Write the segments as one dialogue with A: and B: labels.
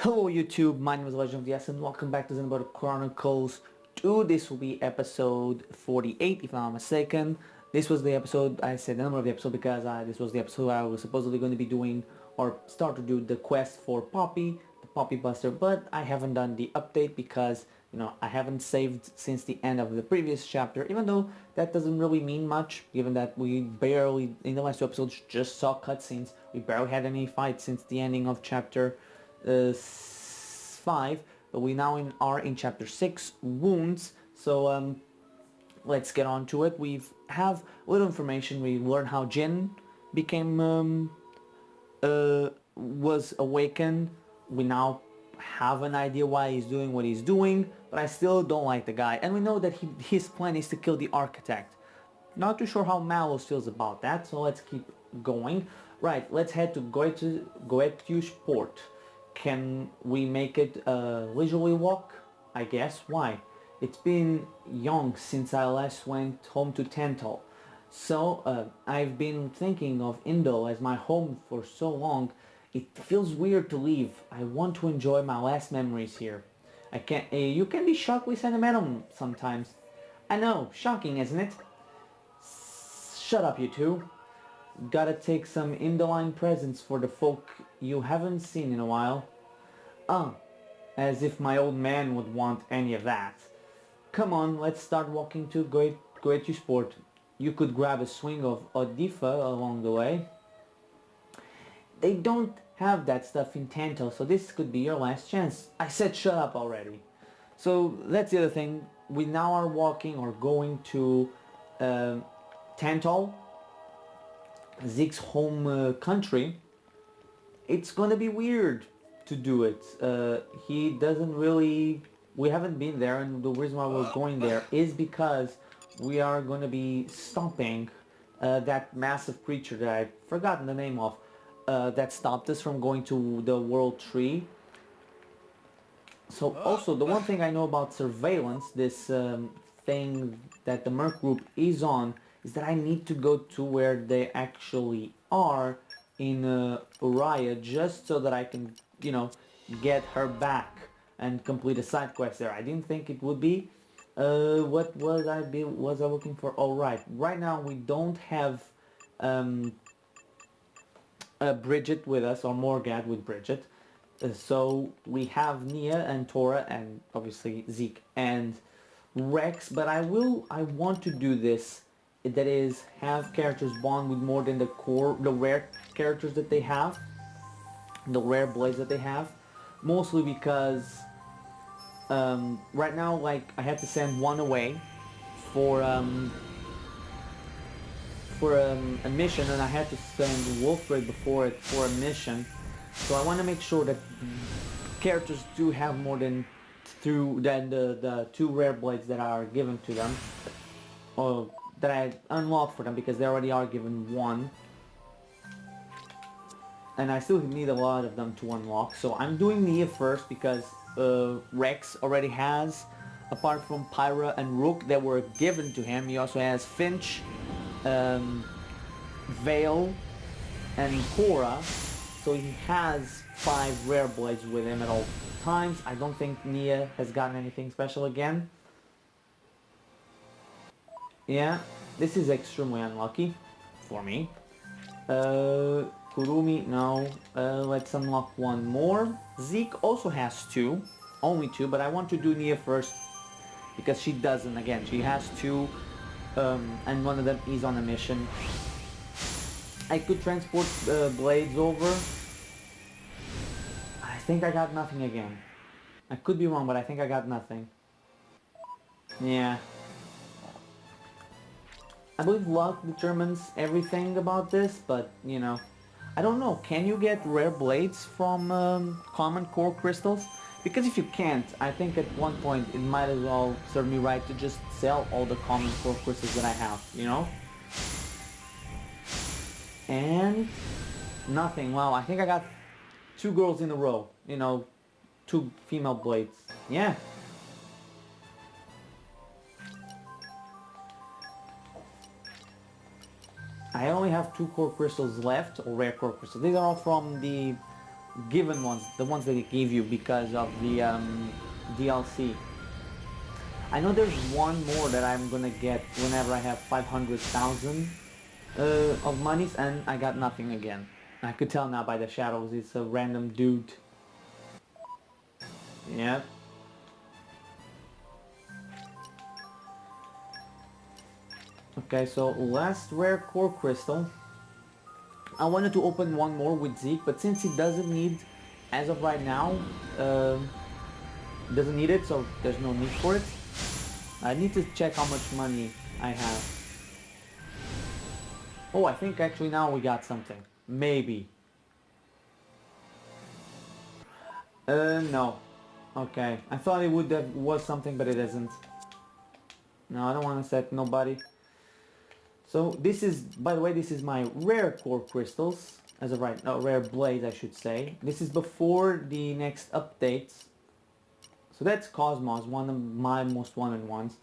A: Hello YouTube, my name is Legend of the S and welcome back to Xenoblade Chronicles 2. This will be episode 48 if I'm not mistaken. This was the episode, I said the number of the episode because this was the episode I was supposedly going to be doing or start to do the quest for Poppy, the Poppy Buster, but I haven't done the update because, I haven't saved since the end of the previous chapter, even though that doesn't really mean much, given that we barely, in the last two episodes, just saw cutscenes. We barely had any fights since the ending of chapter 5, but we now are in chapter 6, wounds. So let's get on to it. We have a little information. We learn how Jin became was awakened. We now have an idea why he's doing what he's doing, but I still don't like the guy. And we know that his plan is to kill the architect. Not too sure how Malus feels about that, so let's keep going. Right, let's head to Goetu's port. Can we make it leisurely walk? I guess. Why? It's been long since I last went home to Tental. So I've been thinking of Indol as my home for so long. It feels weird to leave. I want to enjoy my last memories here. I can't. You can be shockingly sentimental sometimes. I know, shocking, isn't it? Shut up, you two. Gotta take some Indoline presents for the folk you haven't seen in a while. As if my old man would want any of that. Come on, let's start walking to Goetu's port. You could grab a swing of Odifa along the way. They don't have that stuff in Tantal, so this could be your last chance. I said shut up already. So that's the other thing. We now are walking or going to Tantal, Zeke's home country. It's gonna be weird to do it. He doesn't really... We haven't been there, and the reason why we're going there is because we are gonna be stopping that massive creature that I've forgotten the name of, that stopped us from going to the World Tree. So also, the one thing I know about surveillance, this thing that the Merc group is on, is that I need to go to where they actually are in Uriah, just so that I can, get her back and complete a side quest there. I didn't think it would be. What was I looking for? Oh, right now we don't have Bridget with us, or Morgad with Bridget. So we have Nia and Tora and obviously Zeke and Rex, but I want to do this, that is, have characters bond with more than the rare characters that they have, the rare blades that they have, mostly because right now, like, I had to send one away for a mission, and I had to send Wolfred before it for a mission. So I want to make sure that characters do have more than the two rare blades that are given to them, or that I unlocked for them, because they already are given one. And I still need a lot of them to unlock. So I'm doing Nia first because Rex already has, apart from Pyra and Rook that were given to him, he also has Finch, Vale, and Cora. So he has 5 rare blades with him at all times. I don't think Nia has gotten anything special again. Yeah, this is extremely unlucky for me. Kurumi, no. Let's unlock one more. Zeke also has 2. Only 2, but I want to do Nia first because she doesn't. Again, she has 2, and one of them is on a mission. I could transport blades over. I think I got nothing again. I could be wrong, but I think I got nothing. Yeah. I believe luck determines everything about this, but, I don't know. Can you get rare blades from common core crystals? Because if you can't, I think at one point it might as well serve me right to just sell all the common core crystals that I have, And nothing. Wow, I think I got 2 girls in a row. 2 female blades. Yeah. I only have 2 core crystals left, or rare core crystals. These are all from the given ones, the ones that it gave you because of the DLC. I know there's one more that I'm gonna get whenever I have 500,000 of monies, and I got nothing again. I could tell now by the shadows it's a random dude. Yep. Okay, so last rare core crystal. I wanted to open one more with Zeke, but since he doesn't need, as of right now, doesn't need it, so there's no need for it. I need to check how much money I have. Oh, I think actually now we got something. Maybe. No. Okay. I thought it would have was something, but it isn't. No, I don't want to set nobody. So this is, by the way, this is my rare core crystals, as of right now, rare blades I should say. This is before the next updates. So that's Cosmos, one of my most wanted ones.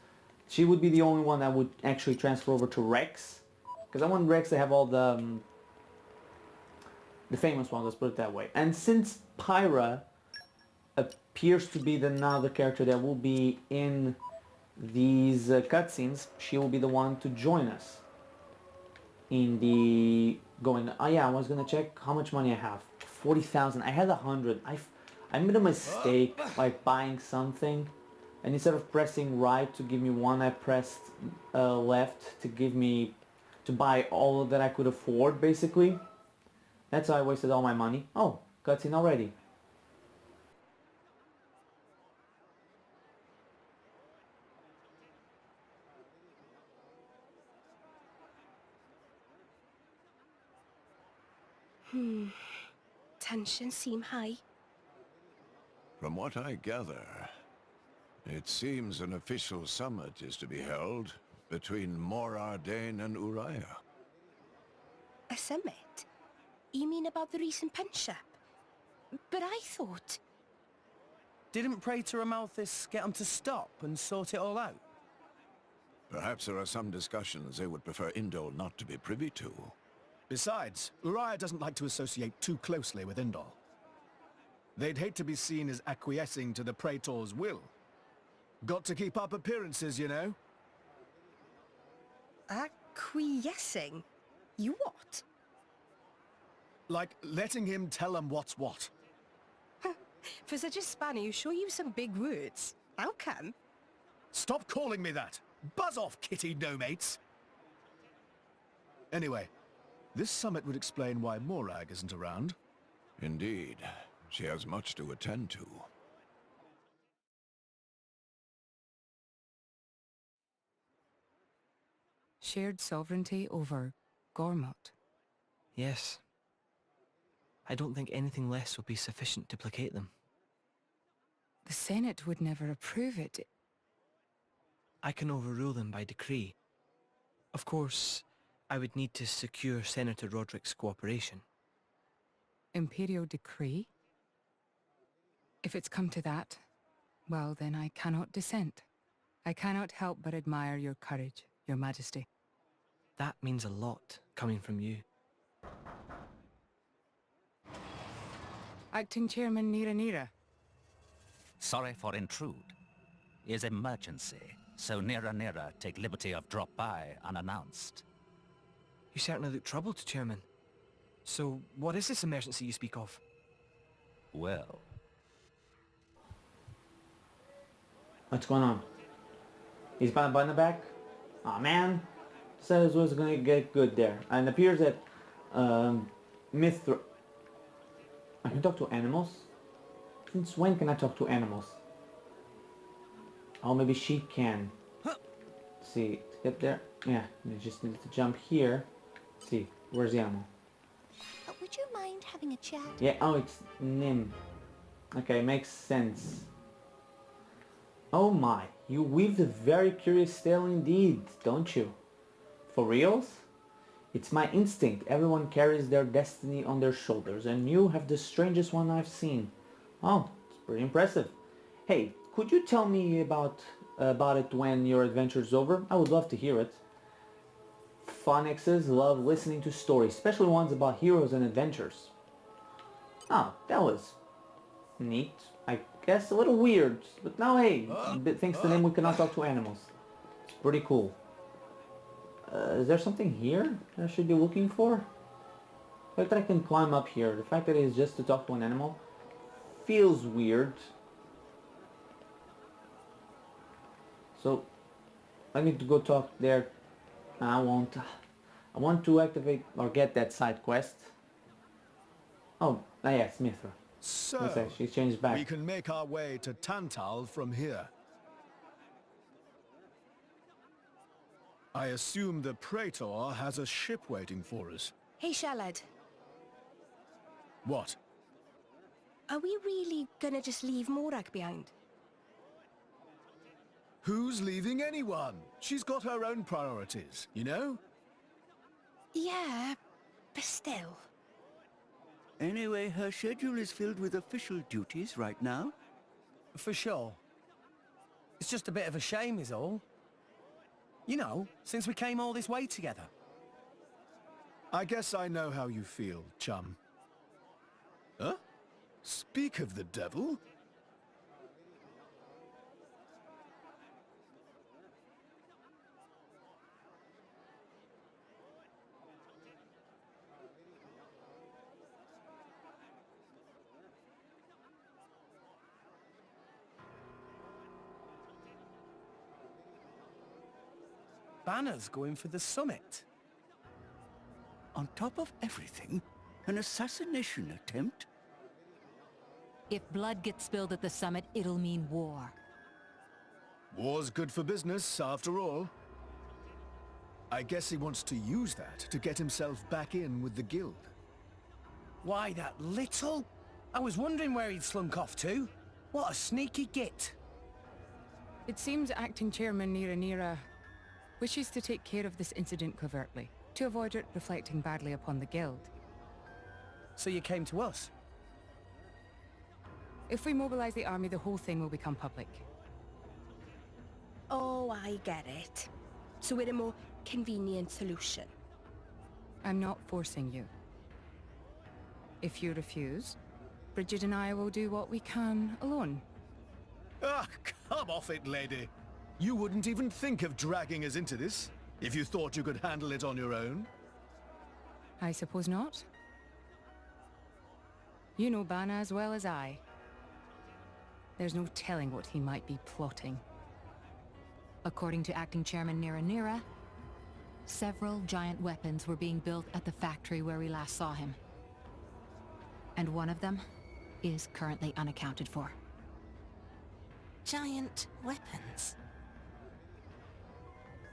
A: She would be the only one that would actually transfer over to Rex. Because I want Rex to have all the famous ones, let's put it that way. And since Pyra appears to be another character that will be in these cutscenes, she will be the one to join us in the going. Oh yeah, I was gonna check how much money I have. 40,000. I had 100. I made a mistake like buying something, and instead of pressing right to give me one, I pressed left to give me to buy all that I could afford, basically. That's how I wasted all my money. Oh, cutscene already.
B: Tensions seem high.
C: From what I gather, it seems an official summit is to be held between Morardain and Uriah.
B: A summit? You mean about the recent penship? But I thought...
D: Didn't Praetor Amalthus get them to stop and sort it all out?
C: Perhaps there are some discussions they would prefer Indol not to be privy to.
E: Besides, Uriah doesn't like to associate too closely with Indol. They'd hate to be seen as acquiescing to the Praetor's will. Got to keep up appearances, you know?
B: Acquiescing? You what?
E: Like letting him tell them what's what.
B: For such a spanner, you sure use some big words. How come?
E: Stop calling me that! Buzz off, kitty no-mates! Anyway, this summit would explain why Morag isn't around.
C: Indeed, she has much to attend to.
F: Shared sovereignty over Gormott.
D: Yes. I don't think anything less would be sufficient to placate them.
F: The Senate would never approve it.
D: I can overrule them by decree. Of course, I would need to secure Senator Roderick's cooperation.
F: Imperial decree? If it's come to that, well then I cannot dissent. I cannot help but admire your courage, your majesty.
D: That means a lot, coming from you.
F: Acting Chairman Nira Nira.
G: Sorry for intrude. Is emergency, so Nira Nira take liberty of drop by unannounced.
D: You certainly look troubled, Chairman. So, what is this emergency you speak of?
G: Well,
A: What's going on? He's by the back? Aw, man. Said it was gonna get good there. And it appears that Mithra... I can talk to animals? Since when can I talk to animals? Oh, maybe she can. See, to get there? Yeah, you just need to jump here. See, where's the animal?
B: Would you mind having a chat?
A: Yeah, oh, it's Nim. Okay, makes sense. Oh my, you weaved a very curious tale indeed, don't you? For reals? It's my instinct. Everyone carries their destiny on their shoulders, and you have the strangest one I've seen. Oh, it's pretty impressive. Hey, could you tell me about it when your adventure's over? I would love to hear it. Phonixes love listening to stories, especially ones about heroes and adventures. Oh, that was neat. I guess a little weird, but now hey, thanks to them we cannot talk to animals. It's pretty cool. Is there something here that I should be looking for? The fact that I can climb up here, the fact that it is just to talk to an animal, feels weird. So, I need to go talk there. I won't. I want to activate or get that side quest. Oh, yes, Mithra.
E: So,
A: She's changed back.
E: we can make our way to Tantal from here. I assume the Praetor has a ship waiting for us.
B: Hey, Shalad.
E: What?
B: Are we really gonna just leave Morag behind?
E: Who's leaving anyone? She's got her own priorities, you know?
B: Yeah, but still.
H: Anyway, her schedule is filled with official duties right now.
I: For sure. It's just a bit of a shame is all. You know, since we came all this way together.
E: I guess I know how you feel, chum. Huh? Speak of the devil?
I: Banner's going for the summit.
H: On top of everything, an assassination attempt?
J: If blood gets spilled at the summit, it'll mean war.
E: War's good for business, after all. I guess he wants to use that to get himself back in with the guild.
I: Why, that little? I was wondering where he'd slunk off to. What a sneaky git.
F: It seems Acting Chairman Nira wishes to take care of this incident covertly, to avoid it reflecting badly upon the guild.
I: So you came to us?
F: If we mobilize the army, the whole thing will become public.
B: Oh, I get it. So we're a more convenient solution.
F: I'm not forcing you. If you refuse, Bridget and I will do what we can alone.
E: Ah, come off it, lady. You wouldn't even think of dragging us into this, if you thought you could handle it on your own.
F: I suppose not. You know Bana as well as I. There's no telling what he might be plotting.
J: According to Acting Chairman Nira, several giant weapons were being built at the factory where we last saw him. And one of them is currently unaccounted for.
B: Giant weapons.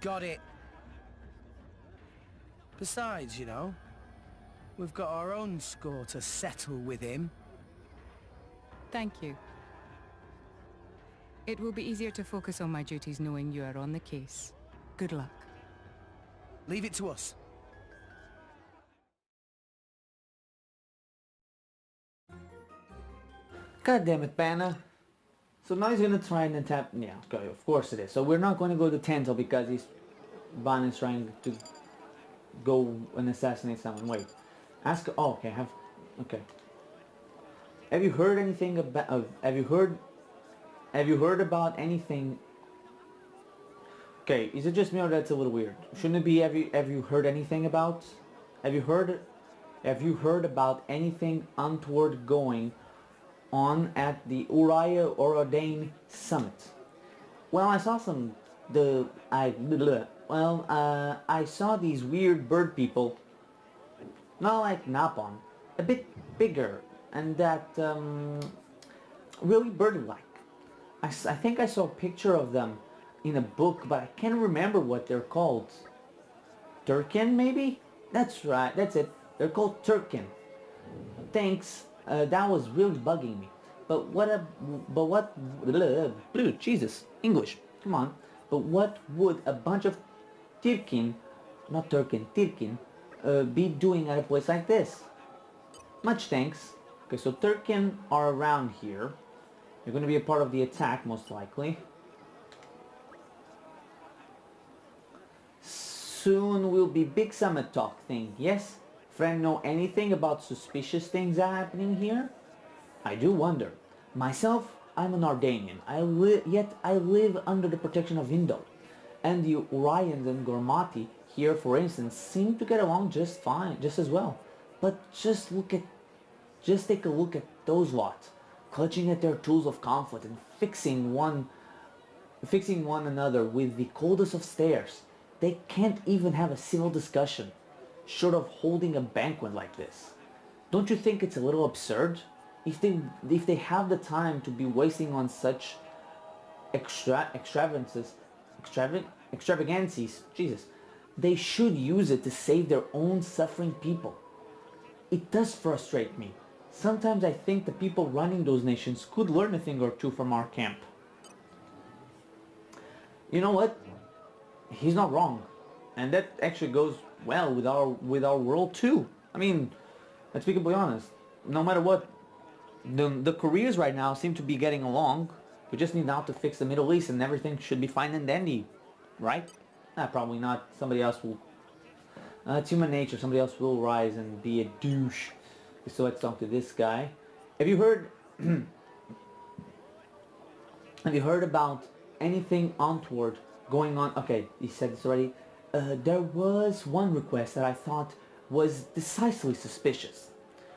I: Got it. Besides, you know, we've got our own score to settle with him.
F: Thank you. It will be easier to focus on my duties knowing you are on the case. Good luck.
I: Leave it to us.
A: God damn it, Banner. So now he's gonna try and attack. Yeah, okay, of course it is. So we're not going to go to Tantal because Banner's trying to go and assassinate someone. Wait, ask. Oh, okay. Okay. Have you heard anything about? Have you heard about anything? Okay, is it just me or that's a little weird? Shouldn't it be? Have you heard anything about? Have you heard about anything untoward going on at the Uriah Ordain summit? Well, I saw I saw these weird bird people, not like Napon, a bit bigger, and that really bird-like. I think I saw a picture of them in a book, but I can't remember what they're called. Turkin, maybe? That's right, that's it. They're called Turkin. Thanks. That was really bugging me. Jesus, English, come on. But what would a bunch of Tirkin be doing at a place like this? Much thanks. Okay, so Turkin are around here. You're going to be a part of the attack, most likely. Soon will be big summit talk thing, yes? friend know anything about suspicious things happening here? I do wonder. Myself, I'm an Ardanian, yet I live under the protection of Indol. And the Orions and Gormati here, for instance, seem to get along just fine, just as well. But just take a look at those lot, clutching at their tools of conflict and fixing one another with the coldest of stares. They can't even have a civil discussion, short of holding a banquet like this. Don't you think it's a little absurd? If they have the time to be wasting on such extravagancies, Jesus, they should use it to save their own suffering people. It does frustrate me. Sometimes I think the people running those nations could learn a thing or two from our camp. You know what? He's not wrong. And that actually goes well with our world too. I mean, let's be completely honest. No matter what, the Koreas right now seem to be getting along. We just need now to fix the Middle East and everything should be fine and dandy. Right? Probably not. Somebody else will... it's human nature. Somebody else will rise and be a douche. So let's talk to this guy. Have you heard... have you heard about anything untoward going on? Okay, he said this already. There was one request that I thought was decisively suspicious.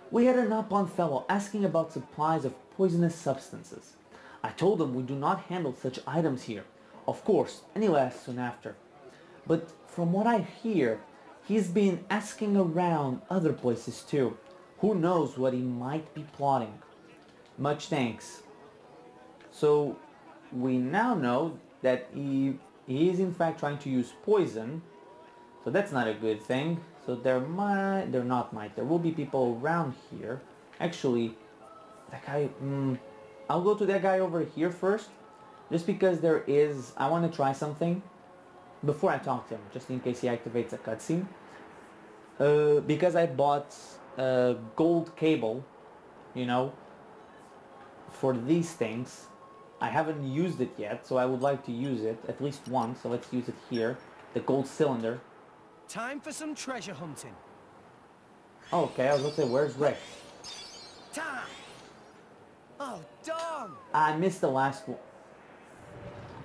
A: We had an upon fellow asking about supplies of poisonous substances. I told him we do not handle such items here. Of course, and he left soon after. But from what I hear, he's been asking around other places too. Who knows what he might be plotting. Much thanks. So, we now know that he is in fact trying to use poison. So that's not a good thing. So there will be people around here. Actually, that guy, I'll go to that guy over here first. Just because I want to try something before I talk to him, just in case he activates a cutscene. Because I bought a gold cable, you know, for these things. I haven't used it yet, so I would like to use it at least once. So let's use it here. The gold cylinder.
I: Time for some treasure hunting.
A: Okay, I was going to say, where's Rex?
I: Time! Oh, darn!
A: I missed the last one.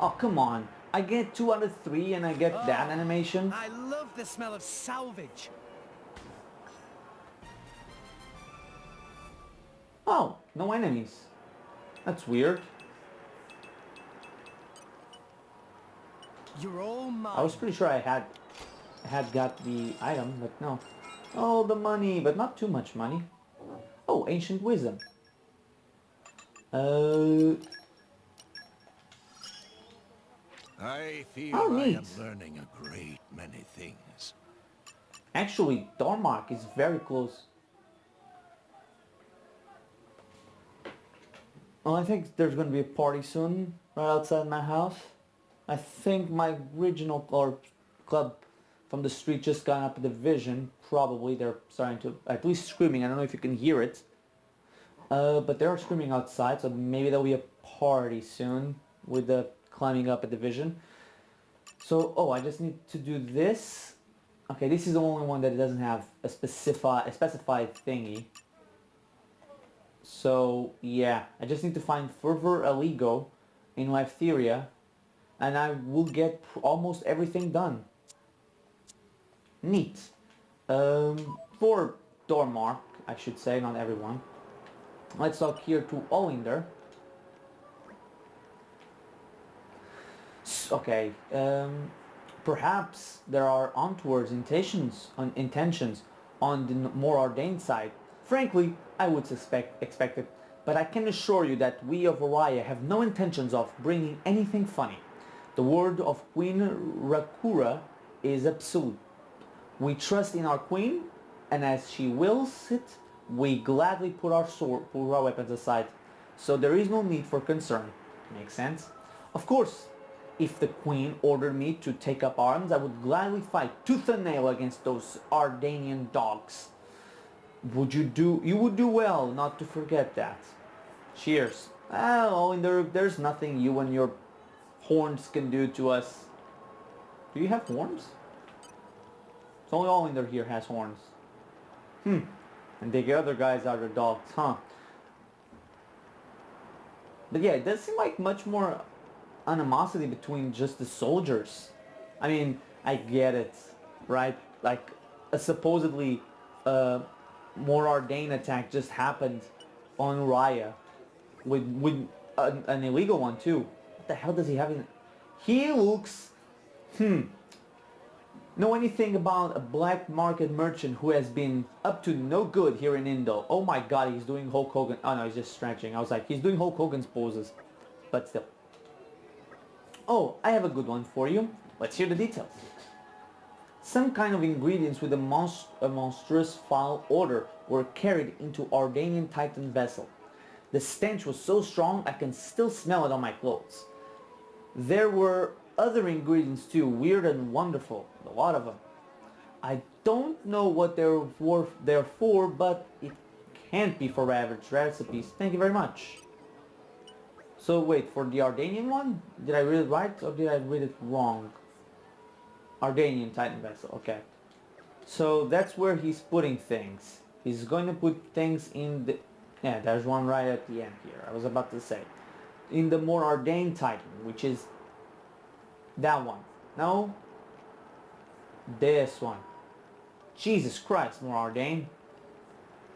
A: Oh, come on. I get 2 out of 3 and I get that animation.
I: I love the smell of salvage.
A: Oh, no enemies. That's weird.
I: You're all mine.
A: I was pretty sure I had got the item, but no. Oh, the money, but not too much money. Oh, ancient wisdom.
C: I feel
A: Oh,
C: I
A: neat.
C: am learning a great many things.
A: Actually, Dormark is very close. Well, I think there's going to be a party soon, right outside my house. I think my original club from the street just got up a division. Probably they're starting to, at least screaming. I don't know if you can hear it. But they're screaming outside, so maybe there'll be a party soon with the climbing up a division. So, oh, I just need to do this. Okay, this is the only one that doesn't have a specified thingy. So, yeah, I just need to find Fervor Aligo in Lytheria, and I will get almost everything done. Neat. For Dormark, I should say, not everyone. Let's talk here to Olinder. Okay, perhaps there are untoward intentions on the more ordained side. Frankly, I would expect it, but I can assure you that we of Oriya have no intentions of bringing anything funny. The word of Queen Rakura is absolute. We trust in our queen, and as she wills it, we gladly put our weapons aside. So there is no need for concern. Makes sense? Of course, if the queen ordered me to take up arms, I would gladly fight tooth and nail against those Ardanian dogs. You would do well not to forget that. Cheers. Oh, and there's nothing you and your horns can do to us. Do you have horns? It's only Olinder here has horns. And the other guys are the dogs, huh? But yeah, it does seem like much more animosity between just the soldiers. I mean, I get it, right? Like, a supposedly more Ardain attack just happened on Uriah with an illegal one too. What the hell does he have in? He looks, know anything about a black market merchant who has been up to no good here in Indol? Oh my god, he's doing Hulk Hogan. Oh no, he's just stretching. I was like, he's doing Hulk Hogan's poses. But still. Oh, I have a good one for you. Let's hear the details. Some kind of ingredients with a monstrous foul odor were carried into Ardanian Titan vessel. The stench was so strong I can still smell it on my clothes. There were other ingredients too, weird and wonderful, a lot of them. I don't know what they're for, but it can't be for average recipes. Thank you very much. So wait, for the Ardanian one, did I read it right or did I read it wrong? Ardanian Titan vessel, okay. So that's where he's putting things. He's going to put things in the... Yeah, there's one right at the end here. I was about to say. In the more Ardain Titan, which is that one. No? This one. Jesus Christ, more Ardain.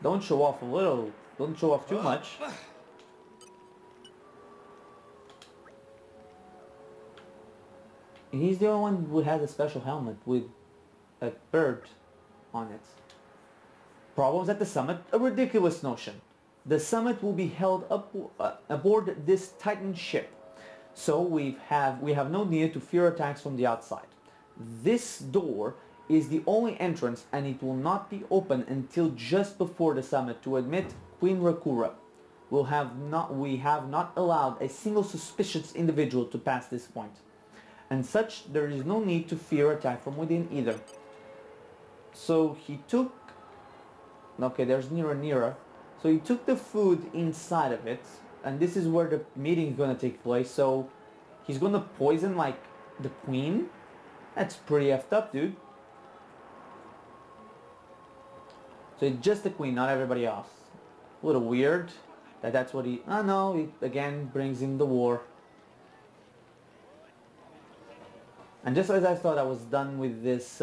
A: Don't show off a little. Don't show off too much. He's the only one who has a special helmet with a bird on it. Problems at the summit? A ridiculous notion. The summit will be held up aboard this Titan ship, so we have no need to fear attacks from the outside. This door is the only entrance, and it will not be open until just before the summit to admit Queen Rakura. We have not allowed a single suspicious individual to pass this point. And such, there is no need to fear attack from within either. So he took... Okay, there's Nira. So he took the food inside of it, and this is where the meeting is going to take place. So he's going to poison, like, the queen? That's pretty effed up, dude. So it's just the queen, not everybody else. A little weird that's what he... Oh no, it again brings in the war. And just as I thought I was done with this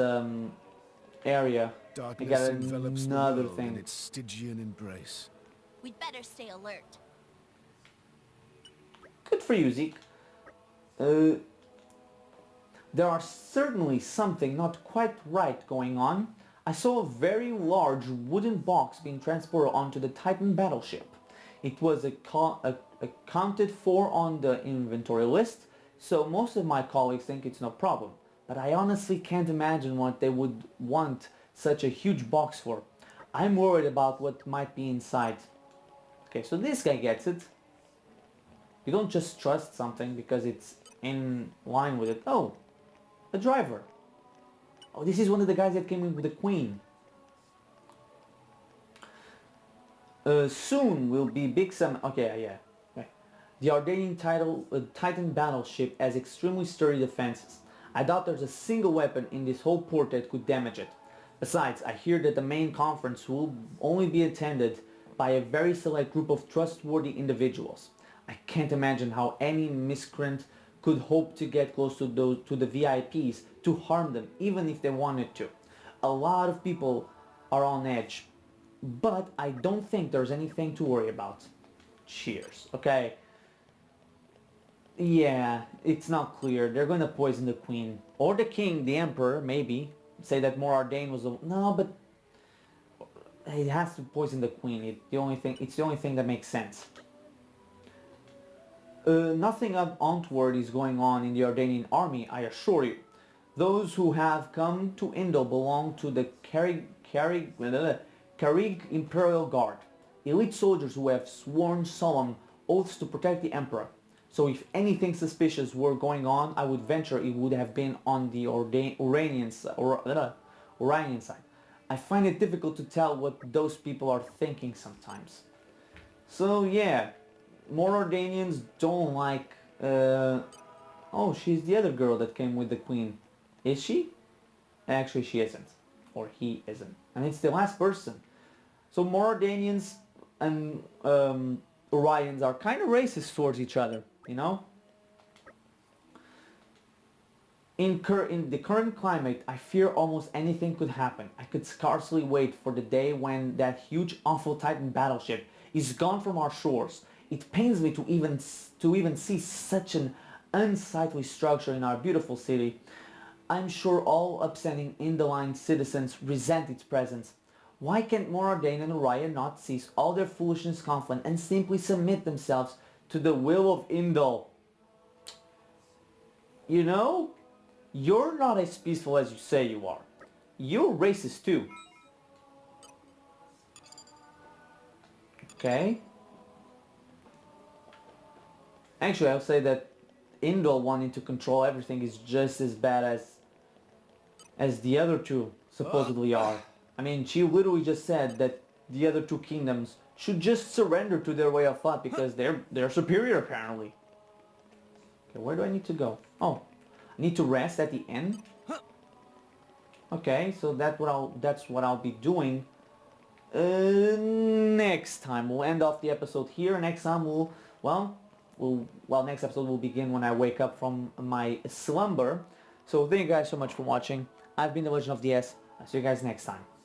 A: area,
E: Darkness
A: I got
E: envelops
A: another
E: the world
A: thing.
E: in its Stygian embrace.
B: We'd better stay alert.
A: Good for you, Zeke. There are certainly something not quite right going on. I saw a very large wooden box being transported onto the Titan battleship. It was accounted for on the inventory list, so most of my colleagues think it's no problem. But I honestly can't imagine what they would want such a huge box for. I'm worried about what might be inside. Okay, so this guy gets it. You don't just trust something because it's in line with it. Oh, a driver. Oh, this is one of the guys that came in with the queen. Soon will be big summit. Okay, yeah. Okay. The Ardanian Titan battleship has extremely sturdy defenses. I doubt there's a single weapon in this whole port that could damage it. Besides, I hear that the main conference will only be attended by a very select group of trustworthy individuals. I can't imagine how any miscreant could hope to get close to the VIPs to harm them, even if they wanted to. A lot of people are on edge, but I don't think there's anything to worry about. Cheers. Okay. Yeah, it's not clear. They're gonna poison the queen. Or the king, the emperor, maybe. Say that more Ardain was the... No, but... It has to poison the queen. It's the only thing that makes sense. Nothing untoward is going on in the Ardanian army, I assure you. Those who have come to Indol belong to the Carrig Imperial Guard, elite soldiers who have sworn solemn oaths to protect the Emperor. So if anything suspicious were going on, I would venture it would have been on the Iranian side. I find it difficult to tell what those people are thinking sometimes. So yeah, more Ardanians don't like... Oh, she's the other girl that came with the queen. Is she? Actually, she isn't. Or he isn't. And it's the last person. So Moradanians and Orions are kind of racist towards each other, you know? In the current climate, I fear almost anything could happen. I could scarcely wait for the day when that huge awful Titan battleship is gone from our shores. It pains me to even see such an unsightly structure in our beautiful city. I'm sure all upstanding Indoline citizens resent its presence. Why can't Moradane and Orion not cease all their foolishness conflict and simply submit themselves to the will of Indol? You know, you're not as peaceful as you say you are. You're racist too. Okay. Actually, I'll say that Indol wanting to control everything is just as bad as the other two supposedly are. I mean, she literally just said that the other two kingdoms should just surrender to their way of thought because they're superior apparently. Okay, where do I need to go? Oh, I need to rest at the end. Okay, so that's what I'll be doing. Next time we'll end off the episode here. Next time next episode will begin when I wake up from my slumber. So thank you guys so much for watching. I've been the Legend of DS. I'll see you guys next time.